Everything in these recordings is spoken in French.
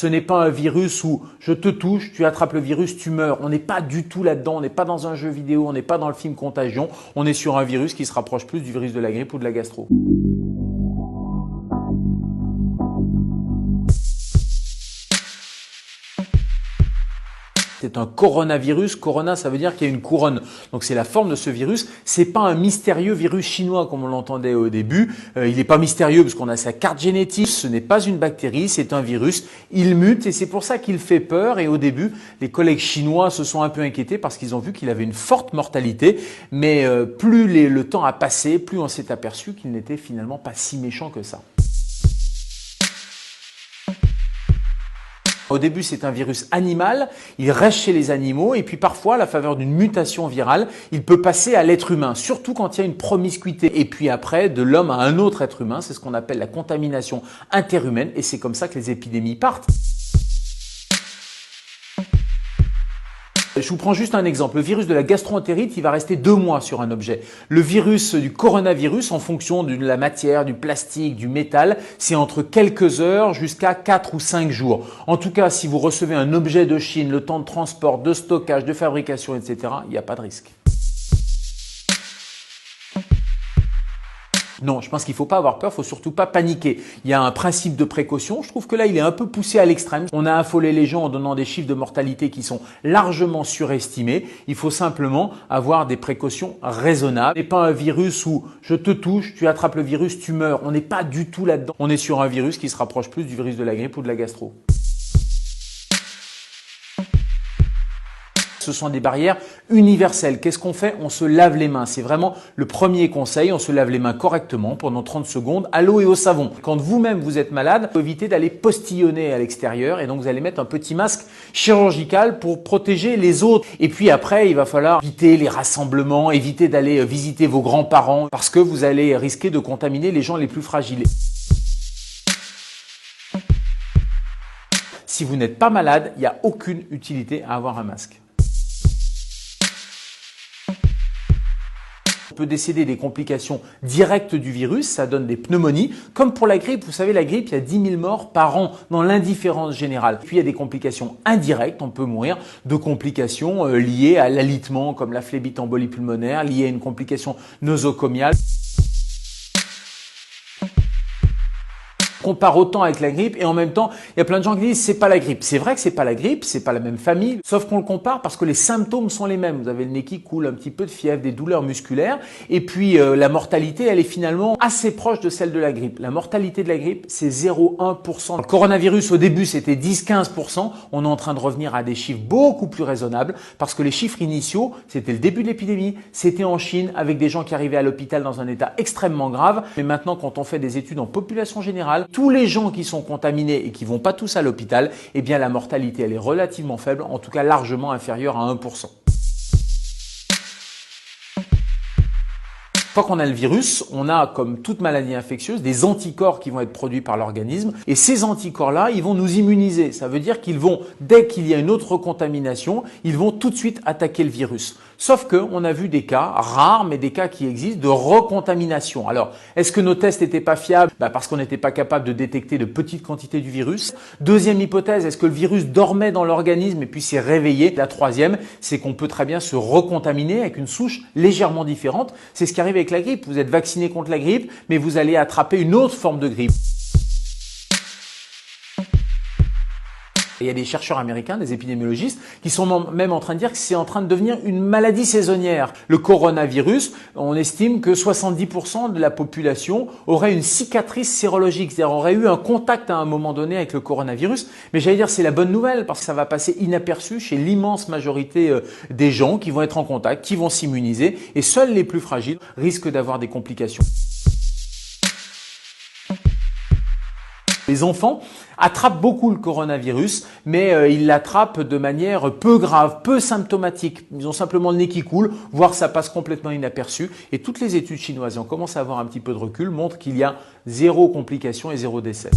Ce n'est pas un virus où je te touche, tu attrapes le virus, tu meurs. On n'est pas du tout là-dedans, on n'est pas dans un jeu vidéo, on n'est pas dans le film Contagion. On est sur un virus qui se rapproche plus du virus de la grippe ou de la gastro. C'est un coronavirus. Corona, ça veut dire qu'il y a une couronne. Donc c'est la forme de ce virus. C'est pas un mystérieux virus chinois comme on l'entendait au début. Il n'est pas mystérieux parce qu'on a sa carte génétique. Ce n'est pas une bactérie, c'est un virus. Il mute et c'est pour ça qu'il fait peur. Et au début, les collègues chinois se sont un peu inquiétés parce qu'ils ont vu qu'il avait une forte mortalité. Mais plus le temps a passé, plus on s'est aperçu qu'il n'était finalement pas si méchant que ça. Au début, c'est un virus animal, il reste chez les animaux et puis parfois, à la faveur d'une mutation virale, il peut passer à l'être humain, surtout quand il y a une promiscuité. Et puis après, de l'homme à un autre être humain, c'est ce qu'on appelle la contamination interhumaine et c'est comme ça que les épidémies partent. Je vous prends juste un exemple. Le virus de la gastro-entérite, il va rester 2 mois sur un objet. Le virus du coronavirus, en fonction de la matière, du plastique, du métal, c'est entre quelques heures jusqu'à 4 ou 5 jours. En tout cas, si vous recevez un objet de Chine, le temps de transport, de stockage, de fabrication, etc., il n'y a pas de risque. Non, je pense qu'il ne faut pas avoir peur, il ne faut surtout pas paniquer. Il y a un principe de précaution. Je trouve que là, il est un peu poussé à l'extrême. On a affolé les gens en donnant des chiffres de mortalité qui sont largement surestimés. Il faut simplement avoir des précautions raisonnables. Ce n'est pas un virus où je te touche, tu attrapes le virus, tu meurs. On n'est pas du tout là-dedans. On est sur un virus qui se rapproche plus du virus de la grippe ou de la gastro. Ce sont des barrières universelles. Qu'est-ce qu'on fait? On se lave les mains. C'est vraiment le premier conseil. On se lave les mains correctement pendant 30 secondes à l'eau et au savon. Quand vous-même vous êtes malade, il faut éviter d'aller postillonner à l'extérieur et donc vous allez mettre un petit masque chirurgical pour protéger les autres. Et puis après, il va falloir éviter les rassemblements, éviter d'aller visiter vos grands-parents parce que vous allez risquer de contaminer les gens les plus fragiles. Si vous n'êtes pas malade, il n'y a aucune utilité à avoir un masque. On peut décéder des complications directes du virus, ça donne des pneumonies. Comme pour la grippe, vous savez, la grippe, il y a 10 000 morts par an dans l'indifférence générale. Puis il y a des complications indirectes, on peut mourir de complications liées à l'alitement comme la phlébite embolie pulmonaire, liées à une complication nosocomiale. Compare autant avec la grippe et en même temps, il y a plein de gens qui disent c'est pas la grippe. C'est vrai que c'est pas la grippe, c'est pas la même famille, sauf qu'on le compare parce que les symptômes sont les mêmes. Vous avez le nez qui coule, un petit peu de fièvre, des douleurs musculaires et puis la mortalité, elle est finalement assez proche de celle de la grippe. La mortalité de la grippe, c'est 0,1%. Le coronavirus au début, c'était 10-15%. On est en train de revenir à des chiffres beaucoup plus raisonnables parce que les chiffres initiaux, c'était le début de l'épidémie, c'était en Chine avec des gens qui arrivaient à l'hôpital dans un état extrêmement grave. Mais maintenant, quand on fait des études en population générale, tous les gens qui sont contaminés et qui vont pas tous à l'hôpital, eh bien la mortalité elle est relativement faible, en tout cas largement inférieure à 1%. Une fois qu'on a le virus, on a, comme toute maladie infectieuse, des anticorps qui vont être produits par l'organisme et ces anticorps-là, ils vont nous immuniser. Ça veut dire qu'ils vont, dès qu'il y a une autre contamination, ils vont tout de suite attaquer le virus. Sauf que on a vu des cas rares, mais des cas qui existent de recontamination. Alors, est-ce que nos tests n'étaient pas fiables? Parce qu'on n'était pas capable de détecter de petites quantités du virus. Deuxième hypothèse, est-ce que le virus dormait dans l'organisme et puis s'est réveillé? La troisième, c'est qu'on peut très bien se recontaminer avec une souche légèrement différente. C'est ce qui arrive avec la grippe. Vous êtes vacciné contre la grippe, mais vous allez attraper une autre forme de grippe. Et il y a des chercheurs américains, des épidémiologistes, qui sont même en train de dire que c'est en train de devenir une maladie saisonnière. Le coronavirus, on estime que 70% de la population aurait une cicatrice sérologique, c'est-à-dire aurait eu un contact à un moment donné avec le coronavirus. Mais j'allais dire c'est la bonne nouvelle parce que ça va passer inaperçu chez l'immense majorité des gens qui vont être en contact, qui vont s'immuniser et seuls les plus fragiles risquent d'avoir des complications. Les enfants attrapent beaucoup le coronavirus, mais ils l'attrapent de manière peu grave, peu symptomatique. Ils ont simplement le nez qui coule, voire ça passe complètement inaperçu. Et toutes les études chinoises, et on commence à avoir un petit peu de recul, montrent qu'il y a 0 complication et 0 décès.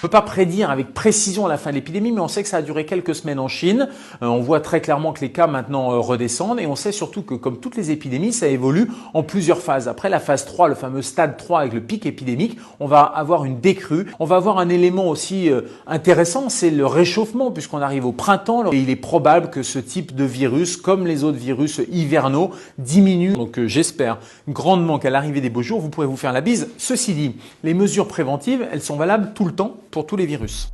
On peut pas prédire avec précision la fin de l'épidémie, mais on sait que ça a duré quelques semaines en Chine. On voit très clairement que les cas maintenant redescendent et on sait surtout que comme toutes les épidémies, ça évolue en plusieurs phases. Après la phase 3, le fameux stade 3 avec le pic épidémique, on va avoir une décrue. On va avoir un élément aussi intéressant, c'est le réchauffement puisqu'on arrive au printemps et il est probable que ce type de virus, comme les autres virus hivernaux, diminue. Donc j'espère grandement qu'à l'arrivée des beaux jours, vous pourrez vous faire la bise. Ceci dit, les mesures préventives, elles sont valables tout le temps pour tous les virus.